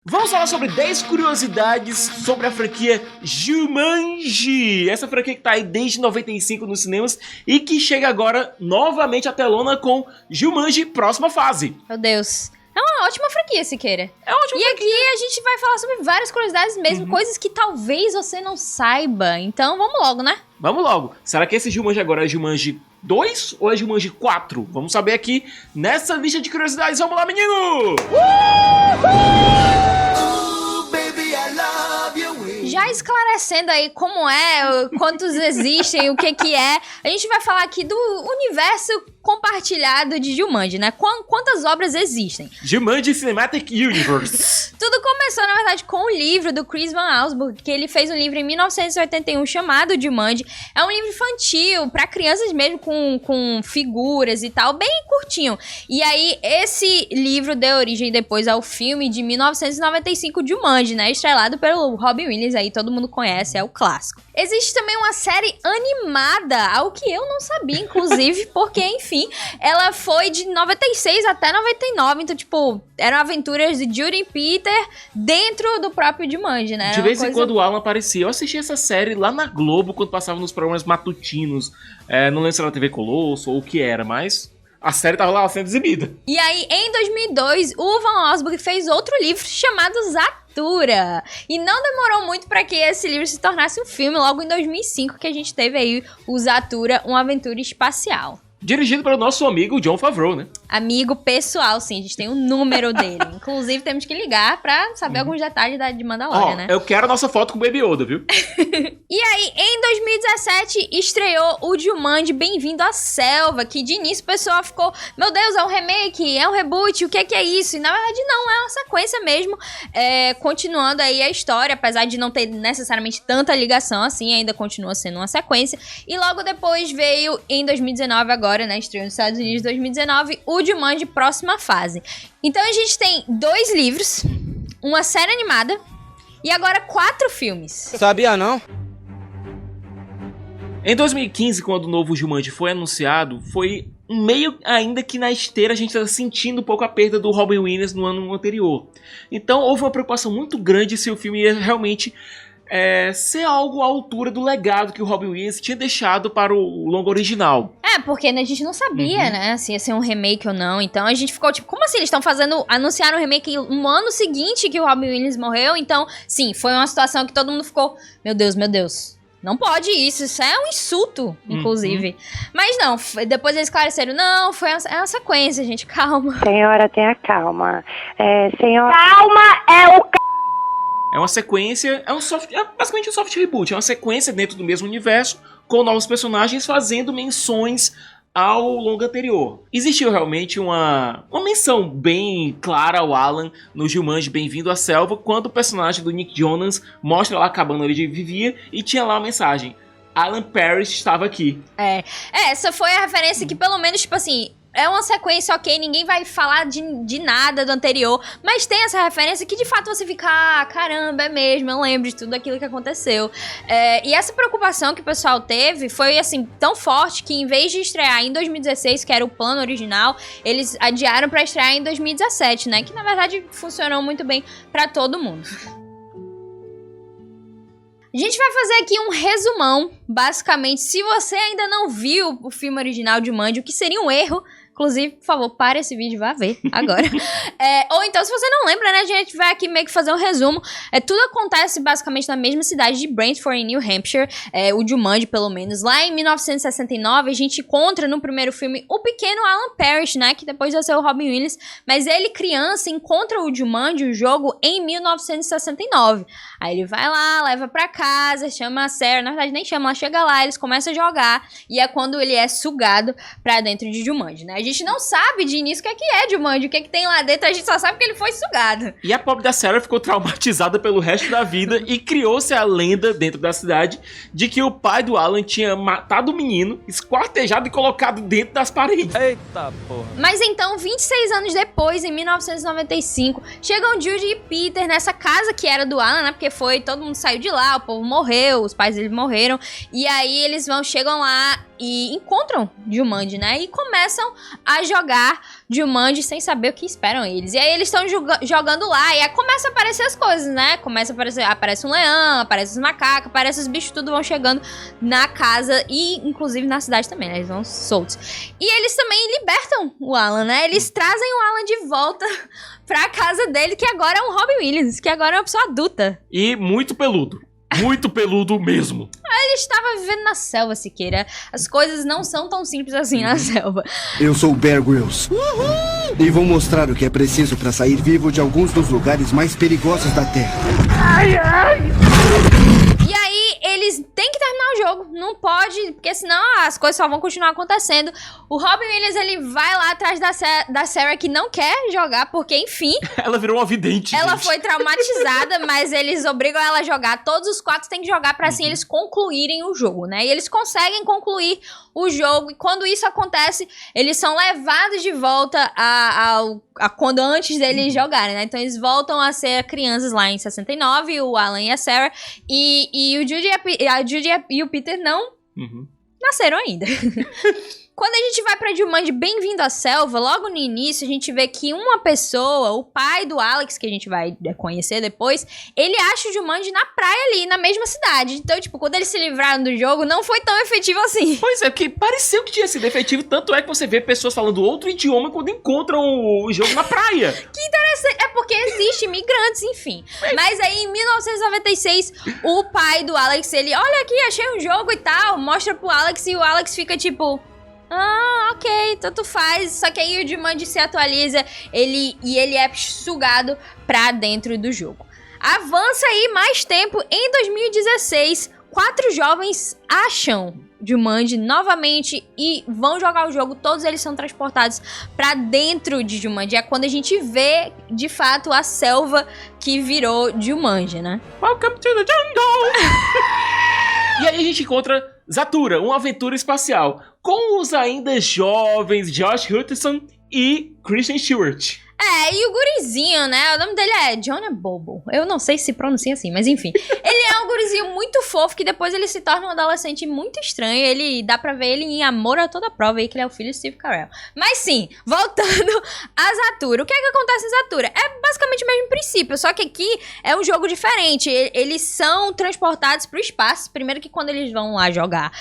Vamos falar sobre 10 curiosidades sobre a franquia Jumanji. Essa franquia que tá aí desde 95 nos cinemas e que chega agora novamente à telona com Jumanji Próxima Fase. Meu Deus. É uma ótima franquia, Siqueira. É uma ótima franquia. Aqui a gente vai falar sobre várias curiosidades mesmo, coisas que talvez você não saiba. Então vamos logo, né? Vamos logo. Será que esse Jumanji agora é Jumanji 2 ou é Jumanji 4? Vamos saber aqui nessa lista de curiosidades. Vamos lá, menino! Já esclarecendo aí como é, quantos existem, o que é, a gente vai falar aqui do universo compartilhado de Jumanji, né? Quantas obras existem? Jumanji Cinematic Universe. Tudo começou, na verdade, com o livro do Chris Van Allsburg, que ele fez um livro em 1981 chamado Jumanji. É um livro infantil, pra crianças mesmo, com figuras e tal, bem curtinho. E aí, esse livro deu origem depois ao filme de 1995, Jumanji, né? Estrelado pelo Robin Williams, aí todo mundo conhece, é o clássico. Existe também uma série animada, algo que eu não sabia, inclusive, porque, enfim, ela foi de 96 até 99, então, tipo, eram aventuras de Judy e Peter dentro do próprio Jumanji, né? De vez em quando o Alan aparecia. Eu assisti essa série lá na Globo, quando passava nos programas matutinos. Não lembro se era na TV Colosso ou o que era, mas a série tava lá sendo exibida. E aí, em 2002, o Van Allsburg fez outro livro chamado Zathura. E não demorou muito para que esse livro se tornasse um filme, logo em 2005, que a gente teve aí o Zathura, uma aventura espacial. Dirigido pelo nosso amigo Jon Favreau, né? Amigo pessoal, sim. A gente tem o número dele. Inclusive, temos que ligar pra saber alguns detalhes de Mandalorian, né? Eu quero a nossa foto com o Baby Yoda, viu? E aí, em 2017, estreou o Jumanji Bem-vindo à Selva, que de início o pessoal ficou, meu Deus, é um remake, é um reboot, o que é isso? E na verdade não, é uma sequência mesmo, continuando aí a história, apesar de não ter necessariamente tanta ligação assim, ainda continua sendo uma sequência. E logo depois veio, em 2019 agora, né, estreou nos Estados Unidos, 2019, o Jumanji Próxima Fase. Então a gente tem 2 livros, uma série animada e agora 4 filmes. Sabia não? Em 2015, quando o novo Jumanji foi anunciado, foi meio ainda que na esteira a gente está sentindo um pouco a perda do Robin Williams no ano anterior. Então houve uma preocupação muito grande se o filme ia realmente ser algo à altura do legado que o Robin Williams tinha deixado para o longa original. Porque a gente não sabia, né, se ia ser um remake ou não. Então a gente ficou tipo, como assim? Eles estão anunciaram o remake no ano seguinte que o Robin Williams morreu. Então, sim, foi uma situação que todo mundo ficou, meu Deus. Não pode isso é um insulto, inclusive. Mas não, depois eles esclareceram, não, é uma sequência, gente, calma. Senhora, tenha calma. Senhora... Calma, É uma sequência, basicamente um soft reboot, é uma sequência dentro do mesmo universo, com novos personagens fazendo menções ao longa anterior. Existiu realmente uma menção bem clara ao Alan no Jumanji Bem-vindo à Selva, quando o personagem do Nick Jonas mostra lá a cabana onde ele vivia e tinha lá uma mensagem: Alan Parrish estava aqui. Essa foi a referência que pelo menos, tipo assim, é uma sequência, ok, ninguém vai falar de nada do anterior, mas tem essa referência que de fato você fica, caramba, é mesmo, eu lembro de tudo aquilo que aconteceu. E essa preocupação que o pessoal teve foi, assim, tão forte que em vez de estrear em 2016, que era o plano original, eles adiaram pra estrear em 2017, né, que na verdade funcionou muito bem pra todo mundo. A gente vai fazer aqui um resumão, basicamente, se você ainda não viu o filme original de Jumanji, o que seria um erro, inclusive, por favor, pare esse vídeo e vá ver agora. Ou então, se você não lembra, né, a gente vai aqui meio que fazer um resumo. Tudo acontece basicamente na mesma cidade de Brantford, em New Hampshire, o Jumanji, pelo menos. Lá em 1969, a gente encontra no primeiro filme o pequeno Alan Parrish, né, que depois vai ser o Robin Williams, mas ele, criança, encontra o Jumanji, o jogo, em 1969. Aí ele vai lá, leva pra casa, chama a Sarah, na verdade nem chama, ela chega lá, eles começam a jogar, e é quando ele é sugado pra dentro de Jumanji, né? A gente não sabe de início o que é Jumanji, o que tem lá dentro, a gente só sabe que ele foi sugado. E a pobre da Sarah ficou traumatizada pelo resto da vida e criou-se a lenda dentro da cidade de que o pai do Alan tinha matado o menino, esquartejado e colocado dentro das paredes. Eita porra. Mas então, 26 anos depois, em 1995, chegam Judy e Peter nessa casa que era do Alan, né? Porque todo mundo saiu de lá, o povo morreu, os pais dele morreram. E aí eles chegam lá e encontram Jumanji, né? E começam a jogar Jumanji sem saber o que esperam eles. E aí eles estão jogando lá e aí começa a aparecer as coisas, né? Aparece um leão, aparece os macacos, aparece os bichos, tudo vão chegando na casa e inclusive na cidade também, né? Eles vão soltos. E eles também libertam o Alan, né? Eles trazem o Alan de volta pra casa dele, que agora é um Robin Williams, que agora é uma pessoa adulta. E muito peludo. Muito peludo mesmo. Ele estava vivendo na selva, Siqueira. As coisas não são tão simples assim na selva. Eu sou o Bear Grylls. E vou mostrar o que é preciso para sair vivo de alguns dos lugares mais perigosos da Terra. E aí, eles têm que terminar o jogo. Não pode, porque senão as coisas só vão continuar acontecendo. O Robin Williams, ele vai lá atrás da Sarah, que não quer jogar, porque, enfim... Ela virou uma vidente, Ela gente. foi traumatizada, mas eles obrigam ela a jogar. Todos os 4 têm que jogar pra assim eles concluírem o jogo, né? E eles conseguem concluir o jogo. E quando isso acontece, eles são levados de volta a quando antes deles jogarem, né? Então eles voltam a ser crianças lá em 69, o Alan e a Sarah. E o Judy e o Peter não nasceram ainda. Quando a gente vai pra Jumanji Bem-vindo à Selva, logo no início a gente vê que uma pessoa, o pai do Alex, que a gente vai conhecer depois, ele acha o Jumanji na praia ali, na mesma cidade. Então, tipo, quando eles se livraram do jogo, não foi tão efetivo assim. Pois é, porque pareceu que tinha sido efetivo, tanto é que você vê pessoas falando outro idioma quando encontram o jogo na praia. Que interessante, é porque existem imigrantes, enfim. Mas aí, em 1996, o pai do Alex, ele, olha aqui, achei um jogo e tal, mostra pro Alex e o Alex fica tipo... Ah, ok, tanto faz. Só que aí o Jumanji se atualiza ele é sugado pra dentro do jogo. Avança aí mais tempo. Em 2016, 4 jovens acham Jumanji novamente e vão jogar o jogo. Todos eles são transportados pra dentro de Jumanji. É quando a gente vê, de fato, a selva que virou Jumanji, né? Welcome to the jungle! E aí a gente encontra Zathura, uma aventura espacial, com os ainda jovens Josh Hutcherson e Kristen Stewart. E o gurizinho, né? O nome dele é Jonah Bobo. Eu não sei se pronuncia assim, mas enfim. Ele é um gurizinho muito fofo, que depois ele se torna um adolescente muito estranho. Ele dá pra ver ele em Amor a Toda Prova, aí que ele é o filho de Steve Carell. Mas sim, voltando a Zathura. O que é que acontece em Zathura? É basicamente o mesmo princípio, só que aqui é um jogo diferente. Eles são transportados pro espaço. Primeiro que quando eles vão lá jogar,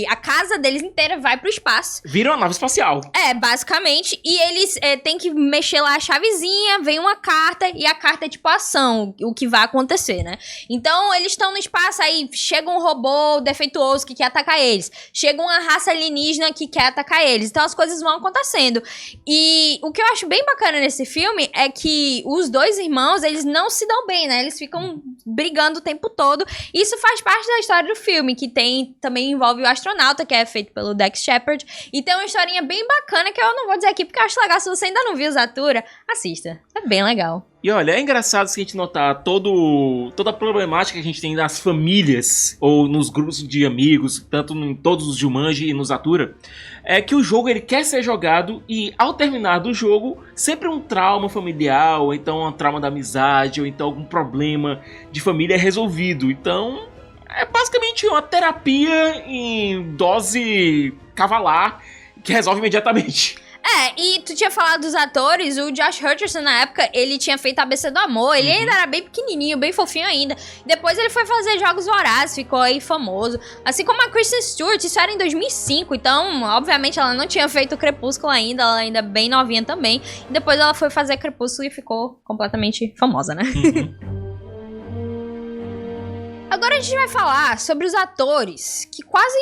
a casa deles inteira vai pro espaço. Vira uma nave espacial. Basicamente. E eles têm que mexer lá a chavezinha, vem uma carta e a carta é tipo ação, o que vai acontecer, né? Então eles estão no espaço, aí chega um robô defeituoso que quer atacar eles, chega uma raça alienígena que quer atacar eles, então as coisas vão acontecendo. E o que eu acho bem bacana nesse filme é que os dois irmãos, eles não se dão bem, né? Eles ficam brigando o tempo todo. Isso faz parte da história do filme, que também envolve o astronauta, que é feito pelo Dax Shepard, e tem uma historinha bem bacana que eu não vou dizer aqui porque eu acho legal. Se você ainda não viu Zathura, assista. É bem legal. E olha, é engraçado se a gente notar toda a problemática que a gente tem nas famílias ou nos grupos de amigos, tanto em todos os Jumanji e no Zathura, é que o jogo ele quer ser jogado e ao terminar do jogo, sempre um trauma familiar, ou então um trauma da amizade, ou então algum problema de família é resolvido. Então, é basicamente uma terapia em dose cavalar que resolve imediatamente. E tu tinha falado dos atores, o Josh Hutcherson na época, ele tinha feito A ABC do Amor, ele ainda era bem pequenininho, bem fofinho ainda. Depois ele foi fazer Jogos Vorazes, ficou aí famoso. Assim como a Kristen Stewart, isso era em 2005, então obviamente ela não tinha feito Crepúsculo ainda, ela ainda bem novinha também. E depois ela foi fazer Crepúsculo e ficou completamente famosa, né? Agora a gente vai falar sobre os atores que quase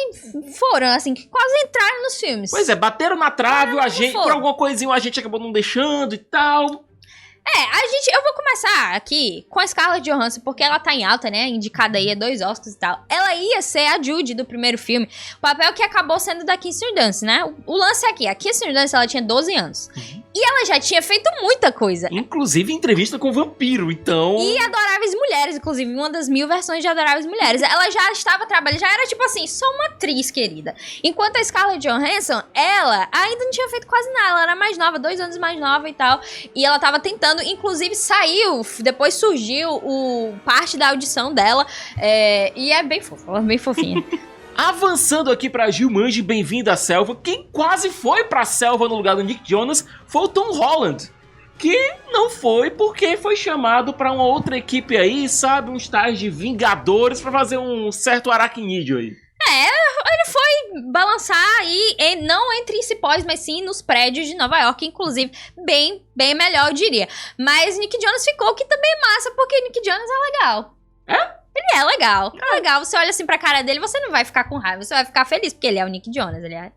foram, assim, que quase entraram nos filmes. Pois é, bateram na trave, por alguma coisinha a gente acabou não deixando e tal. Eu vou começar aqui com a Scarlett Johansson, porque ela tá em alta, né, indicada aí a 2 Oscars e tal. Ela ia ser a Judy do primeiro filme, o papel que acabou sendo da Kirsten Dunst, né? O lance é aqui, a Kirsten Dunst, ela tinha 12 anos. E ela já tinha feito muita coisa. Inclusive entrevista com o vampiro, então... E Adoráveis Mulheres, inclusive, uma das 1000 versões de Adoráveis Mulheres. Ela já estava trabalhando, já era tipo assim, só uma atriz, querida. Enquanto a Scarlett Johansson, ela ainda não tinha feito quase nada. Ela era mais nova, 2 anos mais nova e tal. E ela tava tentando, inclusive depois surgiu parte da audição dela. E é bem fofa, ela é bem fofinha. Avançando aqui pra Jumanji, Bem-vindo à Selva, quem quase foi pra selva no lugar do Nick Jonas foi o Tom Holland. Que não foi porque foi chamado pra uma outra equipe aí, sabe? Uns tais de Vingadores pra fazer um certo aracnídeo aí. Ele foi balançar aí, não entre cipós, mas sim nos prédios de Nova York, inclusive, bem melhor, eu diria. Mas Nick Jonas ficou, que também é massa, porque Nick Jonas é legal. Ele é legal. É legal, você olha assim pra cara dele, você não vai ficar com raiva, você vai ficar feliz, porque ele é o Nick Jonas, ele é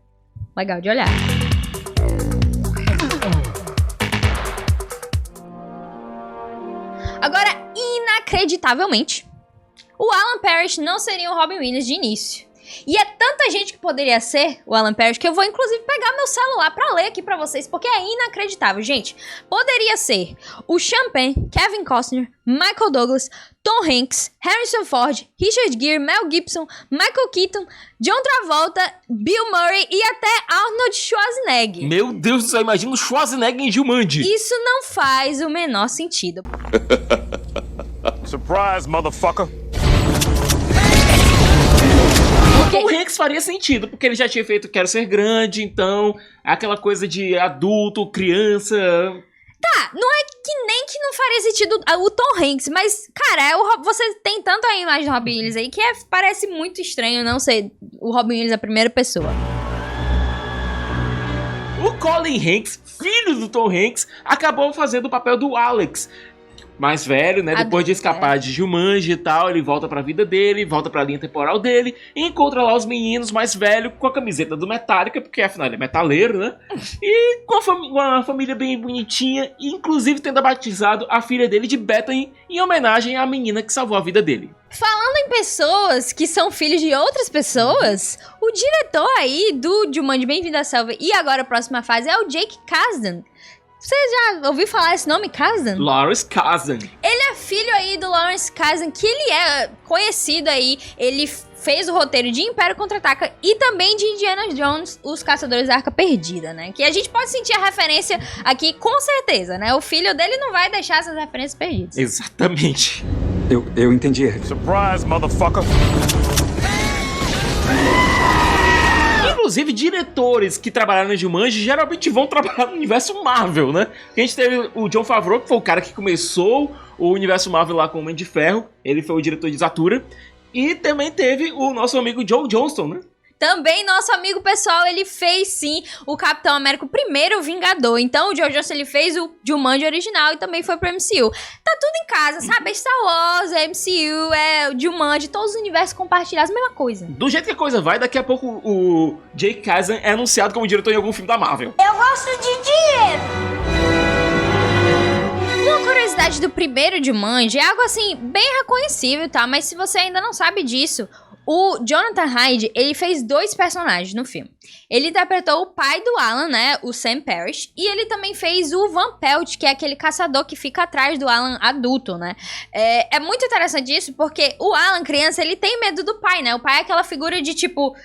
legal de olhar. Agora, inacreditavelmente, o Alan Parrish não seria o Robin Williams de início. E é tanta gente que poderia ser o Alan Parrish que eu vou inclusive pegar meu celular pra ler aqui pra vocês, porque é inacreditável, gente. Poderia ser o Sean Penn, Kevin Costner, Michael Douglas, Tom Hanks, Harrison Ford, Richard Gere, Mel Gibson, Michael Keaton, John Travolta, Bill Murray e até Arnold Schwarzenegger. Meu Deus do céu, imagina o Schwarzenegger em Jumanji. Isso não faz o menor sentido. Surprise, motherfucker! O Hanks faria sentido, porque ele já tinha feito Quero Ser Grande, então aquela coisa de adulto, criança. Tá, não é que não faria sentido o Tom Hanks, mas, cara, você tem tanto a imagem do Robin Williams aí que parece muito estranho não ser o Robin Williams a primeira pessoa. O Colin Hanks, filho do Tom Hanks, acabou fazendo o papel do Alex. Mais velho, né? Depois de escapar de Jumanji e tal, ele volta pra vida dele, volta pra linha temporal dele, e encontra lá os meninos mais velhos com a camiseta do Metallica, porque afinal ele é metaleiro, né? E com uma família bem bonitinha, e inclusive tendo batizado a filha dele de Bethany, em homenagem à menina que salvou a vida dele. Falando em pessoas que são filhos de outras pessoas, o diretor aí do Jumanji Bem-vindo à Selva e agora a próxima fase é o Jake Kasdan. Você já ouviu falar esse nome, Kasdan? Lawrence Kasdan. Ele é filho aí do Lawrence Kasdan, que ele é conhecido aí, ele fez o roteiro de Império Contra-Ataca e também de Indiana Jones, Os Caçadores da Arca Perdida, né? Que a gente pode sentir a referência aqui com certeza, né? O filho dele não vai deixar essas referências perdidas. Exatamente. Eu entendi. Surprise, motherfucker! Inclusive, diretores que trabalharam em Jumanji geralmente vão trabalhar no universo Marvel, né? A gente teve o Jon Favreau, que foi o cara que começou o universo Marvel lá com o Homem de Ferro. Ele foi o diretor de Zathura. E também teve o nosso amigo Joe Johnston, né? Também nosso amigo pessoal, ele fez sim o Capitão América, o primeiro Vingador. Então o Joe Johnston, ele fez o Jumanji original e também foi pro MCU. Tá tudo em casa, sabe? É Star Wars, é MCU, é o Jumanji, todos os universos compartilhados, mesma coisa. Do jeito que a coisa vai, daqui a pouco o Jake Kasdan é anunciado como diretor em algum filme da Marvel. Eu gosto de dinheiro. Uma curiosidade do primeiro Jumanji é algo assim, bem reconhecível, tá? Mas se você ainda não sabe disso, o Jonathan Hyde, ele fez 2 personagens no filme. Ele interpretou o pai do Alan, né, o Sam Parrish, e ele também fez o Van Pelt, que é aquele caçador que fica atrás do Alan adulto, né. É muito interessante isso, porque o Alan, criança, ele tem medo do pai, né, o pai é aquela figura de, tipo...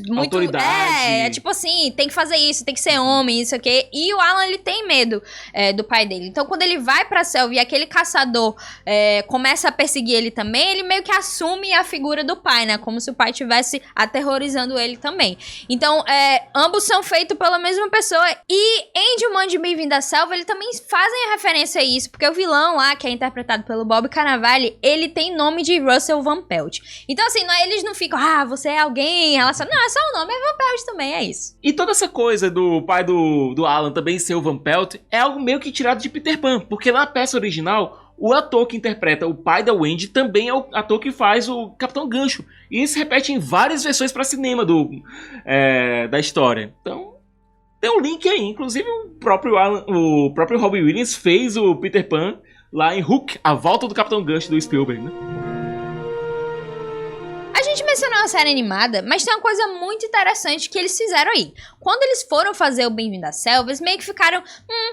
muito autoridade. É tipo assim, tem que fazer isso, tem que ser homem, isso aqui. E o Alan, ele tem medo do pai dele. Então, quando ele vai pra selva e aquele caçador começa a perseguir ele também, ele meio que assume a figura do pai, né? Como se o pai estivesse aterrorizando ele também. Então, ambos são feitos pela mesma pessoa. E em Jumanji Bem-vindo à Selva, eles também fazem referência a isso, porque o vilão lá, que é interpretado pelo Bob Cannavale, ele tem nome de Russell Van Pelt. Então, assim, eles não ficam, você é alguém relacionado. Não, é só o nome, é Van Pelt também, é isso. E toda essa coisa do pai do Alan também ser o Van Pelt é algo meio que tirado de Peter Pan, porque na peça original, o ator que interpreta o pai da Wendy também é o ator que faz o Capitão Gancho. E isso se repete em várias versões para cinema da história. Então, tem um link aí. Inclusive, o próprio Robin Williams fez o Peter Pan lá em Hook, A Volta do Capitão Gancho do Spielberg, né? A gente mencionou a série animada, mas tem uma coisa muito interessante que eles fizeram aí. Quando eles foram fazer o Bem-vindo à Selva, eles meio que ficaram,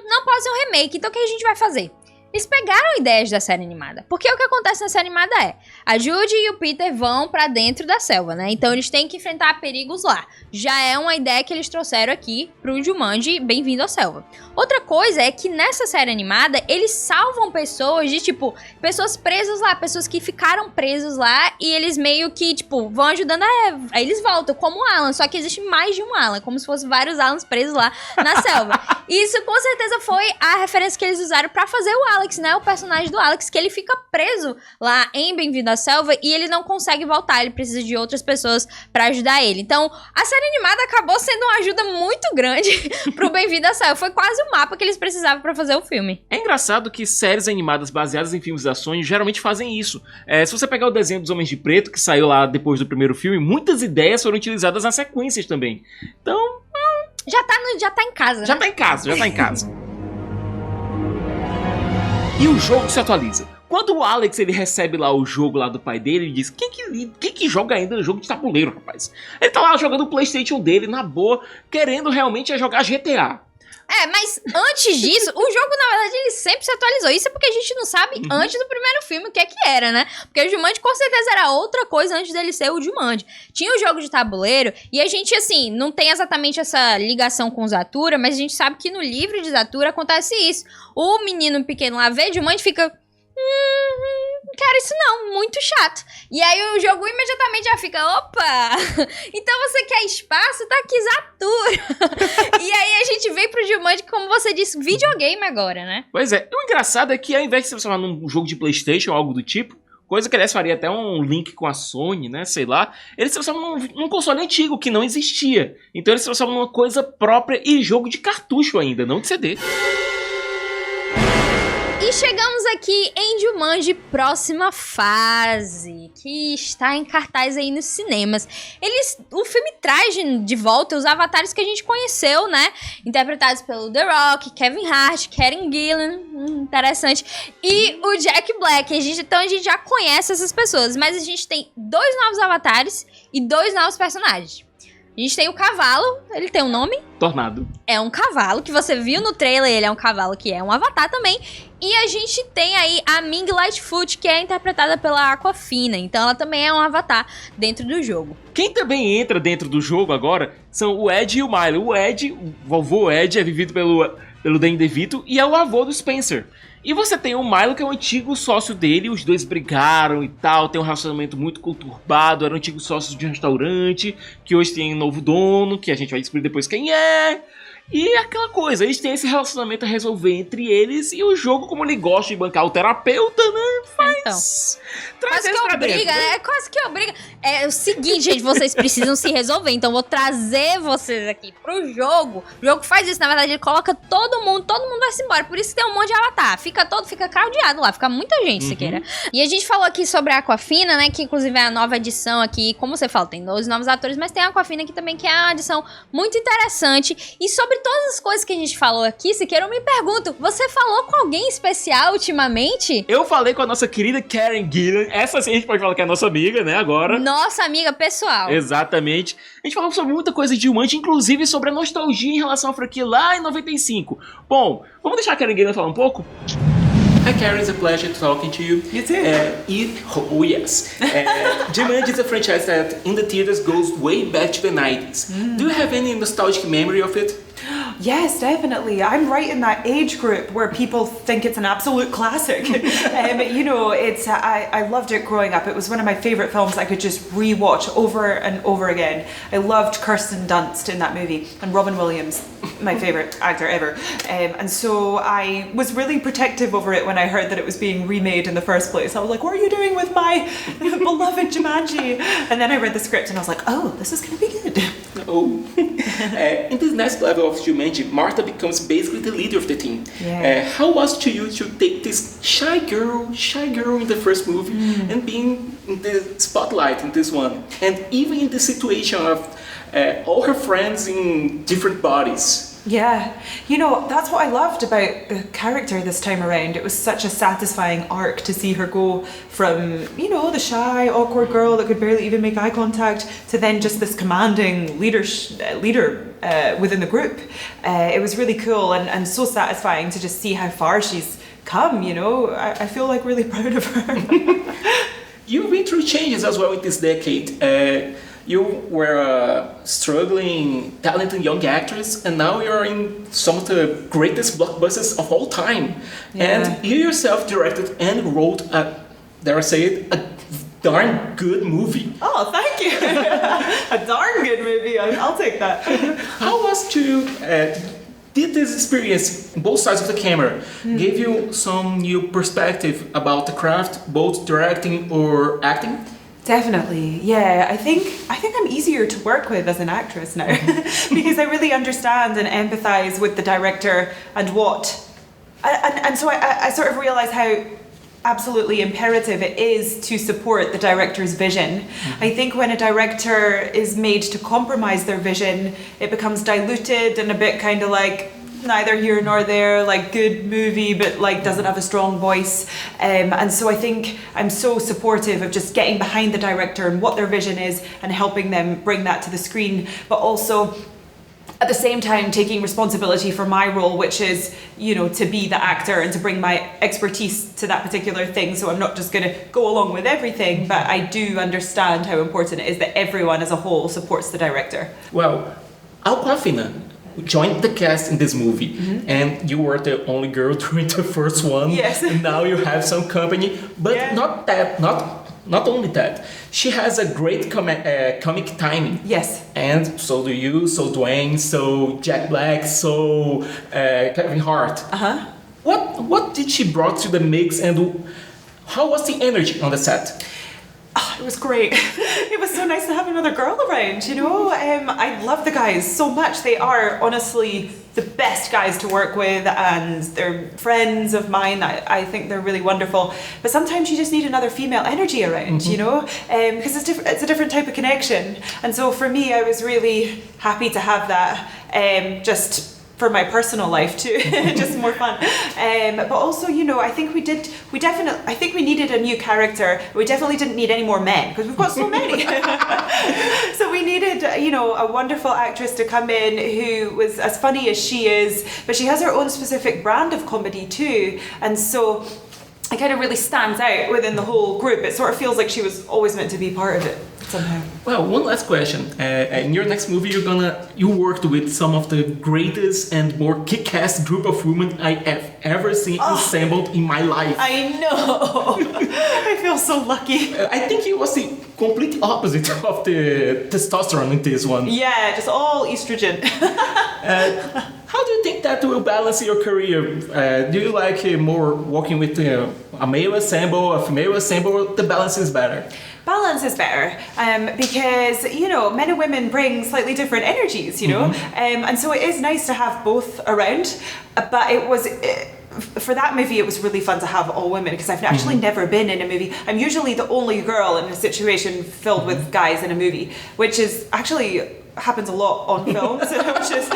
não pode ser um remake, então o que a gente vai fazer? Eles pegaram ideias da série animada. Porque o que acontece na série animada é... A Judy e o Peter vão pra dentro da selva, né? Então eles têm que enfrentar perigos lá. Já é uma ideia que eles trouxeram aqui pro Jumanji Bem-vindo à Selva. Outra coisa é que nessa série animada, eles salvam pessoas de, tipo... Pessoas presas lá, pessoas que ficaram presas lá. E eles meio que, tipo, vão ajudando Aí eles voltam, como o Alan. Só que existe mais de um Alan. Como se fosse vários Alans presos lá na selva. E isso com certeza foi a referência que eles usaram pra fazer o Alex, né? O personagem do Alex, que ele fica preso lá em Bem-vindo à Selva e ele não consegue voltar, ele precisa de outras pessoas pra ajudar ele. Então, a série animada acabou sendo uma ajuda muito grande pro Bem-vindo à Selva. Foi quase o mapa que eles precisavam pra fazer o filme. É engraçado que séries animadas baseadas em filmes da Sony geralmente fazem isso. Se você pegar o desenho dos Homens de Preto, que saiu lá depois do primeiro filme, muitas ideias foram utilizadas nas sequências também. Então... Já tá em casa, né? Já tá em casa. E o jogo se atualiza. Quando o Alex ele recebe lá o jogo lá do pai dele, ele diz: quem que joga ainda jogo de tabuleiro, rapaz? Ele tá lá jogando o PlayStation dele, na boa, querendo realmente jogar GTA. Mas antes disso, o jogo, na verdade, ele sempre se atualizou. Isso é porque a gente não sabe antes do primeiro filme o que é que era, né? Porque o Jumanji com certeza era outra coisa antes dele ser o Jumanji. Tinha o jogo de tabuleiro e a gente, assim, não tem exatamente essa ligação com Zathura, mas a gente sabe que no livro de Zathura acontece isso. O menino pequeno lá vê Jumanji e fica... não quero isso não, muito chato. E aí o jogo imediatamente já fica, opa, então você quer espaço? Tá aqui Zathura. E aí a gente vem pro Jumanji, como você disse, videogame agora, né? Pois é, o engraçado é que ao invés de se transformar num jogo de PlayStation ou algo do tipo, coisa que aliás faria até um link com a Sony, né, sei lá, eles se transformam num console antigo que não existia. Então eles se transformam numa coisa própria e jogo de cartucho ainda, não de CD. E chegamos aqui em Jumanji Próxima Fase, que está em cartaz aí nos cinemas. O filme traz de volta os avatares que a gente conheceu, né? Interpretados pelo The Rock, Kevin Hart, Karen Gillan, interessante, e o Jack Black. Então a gente já conhece essas pessoas, mas a gente tem 2 novos avatares e 2 novos personagens. A gente tem o cavalo, ele tem um nome? Tornado. É um cavalo, que você viu no trailer, ele é um cavalo que é um avatar também. E a gente tem aí a Ming Lightfoot, que é interpretada pela Aquafina. Então ela também é um avatar dentro do jogo. Quem também entra dentro do jogo agora são o Ed e o Milo. O vovô Ed, é vivido pelo Danny DeVito e é o avô do Spencer. E você tem o Milo, que é o antigo sócio dele, os dois brigaram e tal, tem um relacionamento muito conturbado, eram antigos sócios de um restaurante, que hoje tem um novo dono, que a gente vai descobrir depois quem é. E aquela coisa, eles têm esse relacionamento a resolver entre eles, e o jogo, como ele gosta de bancar o terapeuta, né, faz... Quase que obriga, né? Quase que obriga. É o seguinte, gente, vocês precisam se resolver, então vou trazer vocês aqui pro jogo. O jogo faz isso, na verdade, ele coloca todo mundo vai se embora, por isso que tem um monte de avatar. Fica caldeado lá, fica muita gente, se queira. E a gente falou aqui sobre a Aquafina, né, que inclusive é a nova edição aqui, como você fala, tem 12 novos atores, mas tem a Aquafina aqui também, que é uma edição muito interessante. E sobre todas as coisas que a gente falou aqui, se queira, eu me pergunto, você falou com alguém especial ultimamente? Eu falei com a nossa querida Karen Gillan, essa sim a gente pode falar que é a nossa amiga, né, agora. Nossa amiga pessoal. Exatamente. A gente falou sobre muita coisa de Jumanji, inclusive sobre a nostalgia em relação à franquia lá em 95. Bom, vamos deixar a Karen Gillan falar um pouco? Hi Karen, it's a pleasure talking to you. You too. Yes. Jumanji is a franchise that in the theaters goes way back to the 90s. Do you have any nostalgic memory of it? Yes, definitely. I'm right in that age group where people think it's an absolute classic. You know, I loved it growing up. It was one of my favorite films I could just rewatch over and over again. I loved Kirsten Dunst in that movie, and Robin Williams, my favorite actor ever. And so I was really protective over it when I heard that it was being remade in the first place. I was like, what are you doing with my beloved Jumanji? And then I read the script and I was like, oh, this is going to be good. Oh. In this next level of Jumanji, Martha becomes basically the leader of the team. Yeah. How was it to you to take this shy girl in the first movie and being in the spotlight in this one, and even in the situation of all her friends in different bodies? Yeah, you know, that's what I loved about the character this time around. It was such a satisfying arc to see her go from, you know, the shy, awkward girl that could barely even make eye contact to then just this commanding leader within the group. It was really cool and so satisfying to just see how far she's come, you know. I feel like really proud of her. You've been through changes as well in this decade. You were a struggling, talented young actress, and now you're in some of the greatest blockbusters of all time. Yeah. And you yourself directed and wrote dare I say it, a darn good movie. Oh, thank you. A darn good movie. I'll take that. How was to did this experience, both sides of the camera, give you some new perspective about the craft, both directing or acting? Definitely, yeah. I think I'm easier to work with as an actress now because I really understand and empathize with the director and so I sort of realize how absolutely imperative it is to support the director's vision. I think when a director is made to compromise their vision, it becomes diluted and a bit kind of like neither here nor there, like good movie but like doesn't have a strong voice, and so I think I'm so supportive of just getting behind the director and what their vision is and helping them bring that to the screen, but also at the same time taking responsibility for my role, which is, you know, to be the actor and to bring my expertise to that particular thing. So I'm not just going to go along with everything, but I do understand how important it is that everyone as a whole supports the director. Well, Awkwafina joined the cast in this movie, and you were the only girl during the first one. Yes. And now you have some company, but Yeah. not only that, she has a great comic timing. Yes. And so do you, so Dwayne, so Jack Black, so Kevin Hart. What did she brought to the mix, and how was the energy on the set? Oh, it was great. It was so nice to have another girl around, you know. I love the guys so much. They are honestly the best guys to work with, and they're friends of mine. I think they're really wonderful. But sometimes you just need another female energy around, you know, because it's a different type of connection. And so for me, I was really happy to have that, just for my personal life too, just more fun. But also, you know, I think we needed a new character. We definitely didn't need any more men because we've got so many. So we needed, you know, a wonderful actress to come in who was as funny as she is, but she has her own specific brand of comedy too. And so it kind of really stands out within the whole group. It sort of feels like she was always meant to be part of it somehow. Well, one last question. In your next movie, you worked with some of the greatest and more kick-ass group of women I have ever seen assembled in my life. I know. I feel so lucky. I think it was the complete opposite of the testosterone in this one. Yeah, just all estrogen. How do you think that will balance your career? Do you like more working with a male ensemble, a female ensemble, or the balance is better? Balance is better because, you know, men and women bring slightly different energies, you know, and so it is nice to have both around, but it was... for that movie, it was really fun to have all women because I've actually never been in a movie. I'm usually the only girl in a situation filled with guys in a movie, which is actually happens a lot on films. Which is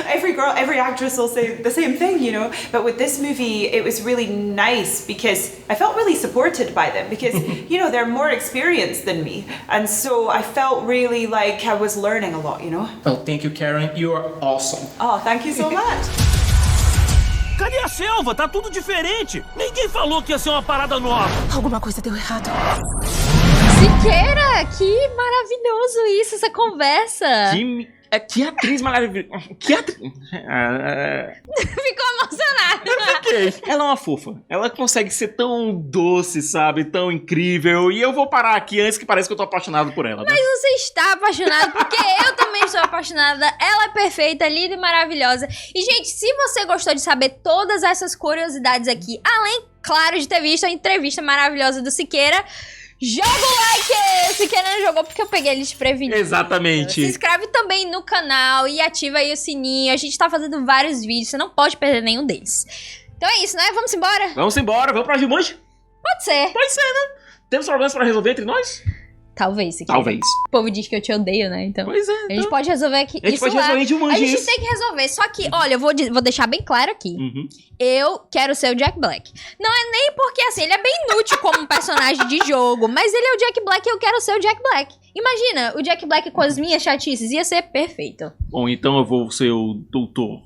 every actress will say the same thing, you know. But with this movie, it was really nice because I felt really supported by them because you know they're more experienced than me, and so I felt really like I was learning a lot, you know. Well, thank you, Karen. You are awesome. Oh, thank you so much. Cadê a selva? Tá tudo diferente. Ninguém falou que ia ser uma parada nova. Alguma coisa deu errado. Siqueira, que maravilhoso isso, essa conversa. Que atriz maravilhosa. Que atriz. Ficou emocionada. Ela é uma fofa. Ela consegue ser tão doce, sabe? Tão incrível. E eu vou parar aqui antes que pareça que eu tô apaixonado por ela. Né? Mas você está apaixonado, porque eu também estou apaixonada. Ela é perfeita, linda e maravilhosa. E, gente, se você gostou de saber todas essas curiosidades aqui, além, claro, de ter visto a entrevista maravilhosa do Siqueira, joga o like! Siqueira não jogou porque eu peguei ele desprevenido. Exatamente. Se inscreve também no canal e ativa aí o sininho. A gente tá fazendo vários vídeos, você não pode perder nenhum deles. Então é isso, né? Vamos embora? Vamos embora, vamos pra Jumanji? Pode ser. Pode ser, né? Temos problemas pra resolver entre nós? Talvez, Siqueira. Talvez. O povo diz que eu te odeio, né? Então, Pois é. a gente pode resolver aqui. A gente pode resolver de Jumanji. A gente tem que resolver. Só que, olha, eu vou deixar bem claro aqui. Eu quero ser o Jack Black. Não é nem porque, assim, ele é bem inútil como um personagem de jogo, mas ele é o Jack Black e eu quero ser o Jack Black. Imagina, o Jack Black com as minhas chatices ia ser perfeito. Bom, então eu vou ser o doutor.